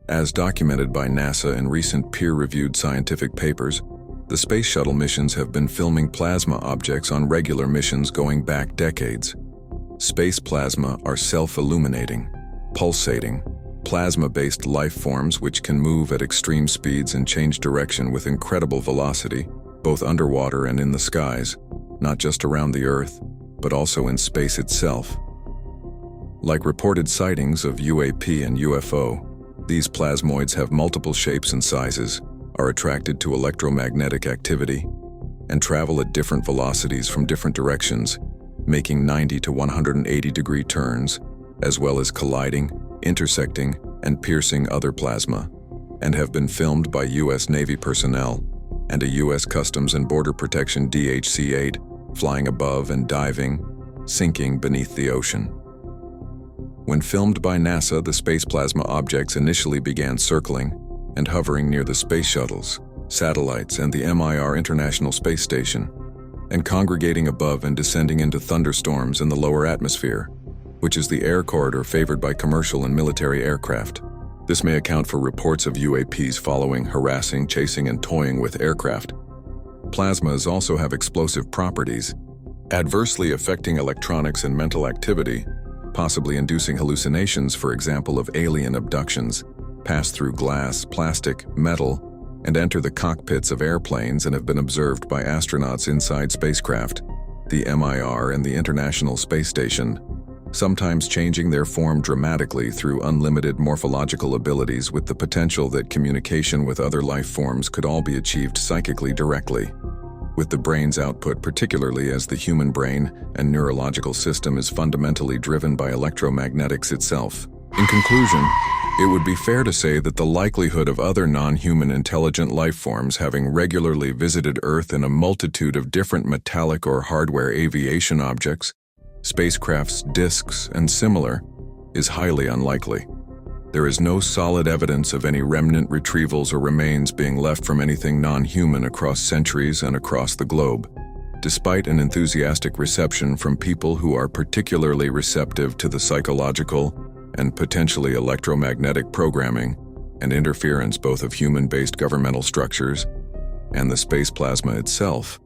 As documented by NASA in recent peer-reviewed scientific papers, the Space Shuttle missions have been filming plasma objects on regular missions going back decades. Space plasma are self-illuminating, pulsating, plasma-based life forms which can move at extreme speeds and change direction with incredible velocity, both underwater and in the skies, not just around the Earth, but also in space itself. Like reported sightings of UAP and UFO, these plasmoids have multiple shapes and sizes, are attracted to electromagnetic activity, and travel at different velocities from different directions, making 90 to 180-degree turns, as well as colliding, intersecting, and piercing other plasma, and have been filmed by U.S. Navy personnel and a U.S. Customs and Border Protection DHC-8 flying above and diving, sinking beneath the ocean. When filmed by NASA, the space plasma objects initially began circling and hovering near the space shuttles, satellites, and the Mir International Space Station, and congregating above and descending into thunderstorms in the lower atmosphere, which is the air corridor favored by commercial and military aircraft. This may account for reports of UAPs following, harassing, chasing, and toying with aircraft. Plasmas also have explosive properties, adversely affecting electronics and mental activity, possibly inducing hallucinations, for example, of alien abductions, pass through glass, plastic, metal, and enter the cockpits of airplanes and have been observed by astronauts inside spacecraft, the Mir and the International Space Station, sometimes changing their form dramatically through unlimited morphological abilities with the potential that communication with other life forms could all be achieved psychically directly, with the brain's output, particularly as the human brain and neurological system is fundamentally driven by electromagnetics itself. In conclusion, it would be fair to say that the likelihood of other non-human intelligent life forms having regularly visited Earth in a multitude of different metallic or hardware aviation objects, spacecrafts, disks, and similar, is highly unlikely. There is no solid evidence of any remnant retrievals or remains being left from anything non-human across centuries and across the globe, despite an enthusiastic reception from people who are particularly receptive to the psychological and potentially electromagnetic programming and interference both of human-based governmental structures and the space plasma itself.